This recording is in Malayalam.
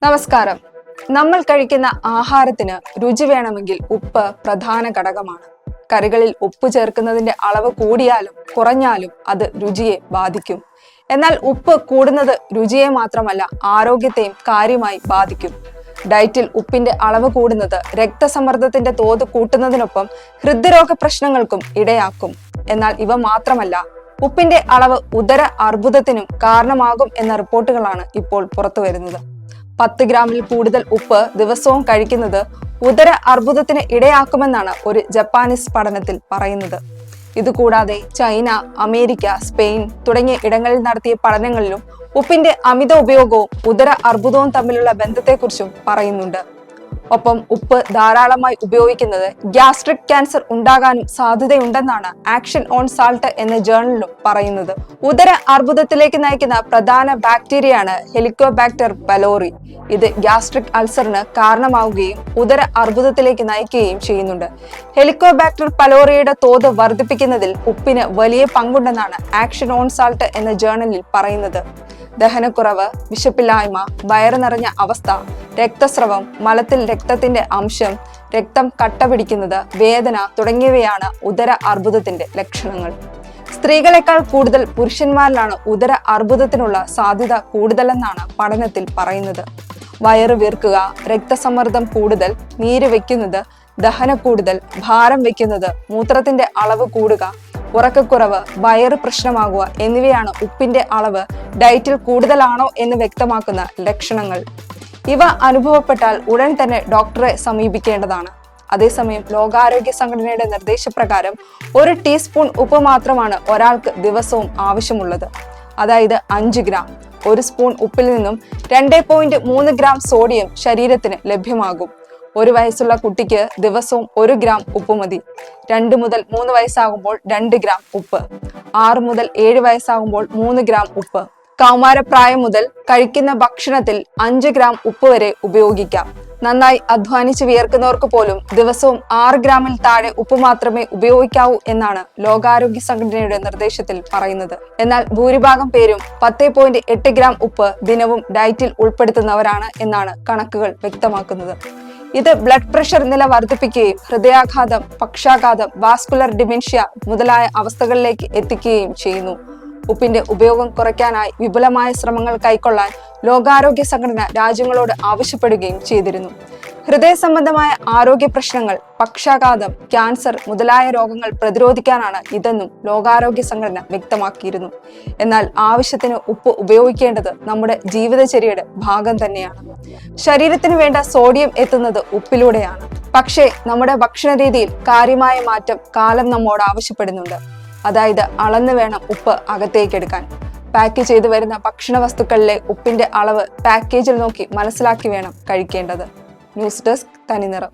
നമസ്കാരം. നമ്മൾ കഴിക്കുന്ന ആഹാരത്തിന് രുചി വേണമെങ്കിൽ ഉപ്പ് പ്രധാന ഘടകമാണ്. കറികളിൽ ഉപ്പ് ചേർക്കുന്നതിന്റെ അളവ് കൂടിയാലും കുറഞ്ഞാലും അത് രുചിയെ ബാധിക്കും. എന്നാൽ ഉപ്പ് കൂടുന്നത് രുചിയെ മാത്രമല്ല ആരോഗ്യത്തെയും കാര്യമായി ബാധിക്കും. ഡയറ്റിൽ ഉപ്പിന്റെ അളവ് കൂടുന്നത് രക്തസമ്മർദ്ദത്തിന്റെ തോത് കൂട്ടുന്നതിനൊപ്പം ഹൃദ്രോഗ പ്രശ്നങ്ങൾക്കും ഇടയാക്കും. എന്നാൽ ഇവ മാത്രമല്ല, ഉപ്പിന്റെ അളവ് ഉദര അർബുദത്തിനും കാരണമാകും എന്ന റിപ്പോർട്ടുകളാണ് ഇപ്പോൾ പുറത്തുവരുന്നത്. 10 ഗ്രാമിൽ കൂടുതൽ ഉപ്പ് ദിവസവും കഴിക്കുന്നത് ഉദര അർബുദത്തിന് ഇടയാക്കുമെന്നാണ് ഒരു ജപ്പാനീസ് പഠനത്തിൽ പറയുന്നത്. ഇതുകൂടാതെ ചൈന, അമേരിക്ക, സ്പെയിൻ തുടങ്ങിയ ഇടങ്ങളിൽ നടത്തിയ പഠനങ്ങളിലും ഉപ്പിന്റെ അമിത ഉപയോഗവും ഉദര അർബുദവും തമ്മിലുള്ള ബന്ധത്തെക്കുറിച്ചും പറയുന്നുണ്ട്. ഒപ്പം ഉപ്പ് ധാരാളമായി ഉപയോഗിക്കുന്നത് ഗ്യാസ്ട്രിക് ക്യാൻസർ ഉണ്ടാകാനും സാധ്യതയുണ്ടെന്നാണ് ആക്ഷൻ ഓൺ സാൾട്ട് എന്ന ജേർണലിലും പറയുന്നത്. ഉദര അർബുദത്തിലേക്ക് നയിക്കുന്ന പ്രധാന ബാക്ടീരിയയാണ് ഹെലിക്കോബാക്ടർ പൈലോറി. ഇത് ഗ്യാസ്ട്രിക് അൾസറിന് കാരണമാവുകയും ഉദര അർബുദത്തിലേക്ക് നയിക്കുകയും ചെയ്യുന്നുണ്ട്. ഹെലിക്കോബാക്ടർ പൈലോറിയുടെ തോത് വർദ്ധിപ്പിക്കുന്നതിൽ ഉപ്പിന് വലിയ പങ്കുണ്ടെന്നാണ് ആക്ഷൻ ഓൺ സാൾട്ട് എന്ന ജേർണലിൽ പറയുന്നത്. ദഹനക്കുറവ്, വിശപ്പില്ലായ്മ, വയറ് നിറഞ്ഞ അവസ്ഥ, രക്തസ്രവം, മലത്തിൽ രക്തത്തിന്റെ അംശം, രക്തം കട്ട പിടിക്കുന്നത്, വേദന തുടങ്ങിയവയാണ് ഉദര അർബുദത്തിന്റെ ലക്ഷണങ്ങൾ. സ്ത്രീകളെക്കാൾ കൂടുതൽ പുരുഷന്മാരിലാണ് ഉദര അർബുദത്തിനുള്ള സാധ്യത കൂടുതലെന്നാണ് പഠനത്തിൽ പറയുന്നത്. വയറ് വീർക്കുക, രക്തസമ്മർദ്ദം കൂടുതൽ, നീര് വെക്കുന്നത്, ദഹന കൂടുതൽ, ഭാരം വെക്കുന്നത്, മൂത്രത്തിന്റെ അളവ് കൂടുക, ഉറക്കക്കുറവ്, വയറ് പ്രശ്നമാകുക എന്നിവയാണ് ഉപ്പിന്റെ അളവ് ഡയറ്റിൽ കൂടുതലാണോ എന്ന് വ്യക്തമാക്കുന്ന ലക്ഷണങ്ങൾ. ഇവ അനുഭവപ്പെട്ടാൽ ഉടൻ തന്നെ ഡോക്ടറെ സമീപിക്കേണ്ടതാണ്. അതേസമയം ലോകാരോഗ്യ സംഘടനയുടെ നിർദ്ദേശപ്രകാരം 1 ടീസ്പൂൺ ഉപ്പ് മാത്രമാണ് ഒരാൾക്ക് ദിവസവും ആവശ്യമുള്ളത്. അതായത് 5 ഗ്രാം. 1 സ്പൂൺ ഉപ്പിൽ നിന്നും 2.3 ഗ്രാം സോഡിയം ശരീരത്തിന് ലഭ്യമാകും. 1 വയസ്സുള്ള കുട്ടിക്ക് ദിവസവും 1 ഗ്രാം ഉപ്പ് മതി. 2 മുതൽ 3 വയസ്സാകുമ്പോൾ 2 ഗ്രാം ഉപ്പ്. 6 മുതൽ 7 വയസ്സാകുമ്പോൾ 3 ഗ്രാം ഉപ്പ്. കൗമാരപ്രായം മുതൽ കഴിക്കുന്ന ഭക്ഷണത്തിൽ 5 ഗ്രാം ഉപ്പ് വരെ ഉപയോഗിക്കാം. നന്നായി അധ്വാനിച്ച് വിയർക്കുന്നവർക്ക് പോലും ദിവസവും 6 ഗ്രാമിൽ താഴെ ഉപ്പ് മാത്രമേ ഉപയോഗിക്കാവൂ എന്നാണ് ലോകാരോഗ്യ സംഘടനയുടെ നിർദ്ദേശത്തിൽ പറയുന്നത്. എന്നാൽ ഭൂരിഭാഗം പേരും 10.8 ഗ്രാം ഉപ്പ് ദിനവും ഡയറ്റിൽ ഉൾപ്പെടുത്തുന്നവരാണ് എന്നാണ് കണക്കുകൾ വ്യക്തമാക്കുന്നത്. ഇത് ബ്ലഡ് പ്രഷർ നില വർദ്ധിപ്പിക്കുകയും ഹൃദയാഘാതം, പക്ഷാഘാതം, വാസ്കുലർ ഡിമെൻഷ്യ മുതലായ അവസ്ഥകളിലേക്ക് എത്തിക്കുകയും ചെയ്യുന്നു. ഉപ്പിന്റെ ഉപയോഗം കുറയ്ക്കാനായി വിപുലമായ ശ്രമങ്ങൾ കൈക്കൊള്ളാൻ ലോകാരോഗ്യ സംഘടന രാജ്യങ്ങളോട് ആവശ്യപ്പെടുകയും ചെയ്തിരുന്നു. ഹൃദയ സംബന്ധമായ ആരോഗ്യ പ്രശ്നങ്ങൾ, പക്ഷാഘാതം, ക്യാൻസർ മുതലായ രോഗങ്ങൾ പ്രതിരോധിക്കാനാണ് ഇതെന്നും ലോകാരോഗ്യ സംഘടന വ്യക്തമാക്കിയിരുന്നു. എന്നാൽ ആവശ്യത്തിന് ഉപ്പ് ഉപയോഗിക്കേണ്ടത് നമ്മുടെ ജീവിതചര്യയുടെ ഭാഗം തന്നെയാണ്. ശരീരത്തിന് വേണ്ട സോഡിയം എത്തുന്നത് ഉപ്പിലൂടെയാണ്. പക്ഷേ നമ്മുടെ ഭക്ഷണ രീതിയിൽ കാര്യമായ മാറ്റം കാലം നമ്മോട് ആവശ്യപ്പെടുന്നുണ്ട്. അതായത് അളന്ന് വേണം ഉപ്പ് അകത്തേക്കെടുക്കാൻ. പാക്ക് ചെയ്തു വരുന്ന ഭക്ഷണ വസ്തുക്കളിലെ ഉപ്പിന്റെ അളവ് പാക്കേജിൽ നോക്കി മനസ്സിലാക്കി വേണം കഴിക്കേണ്ടത്. ന്യൂസ് ഡെസ്ക് തനിനിറം.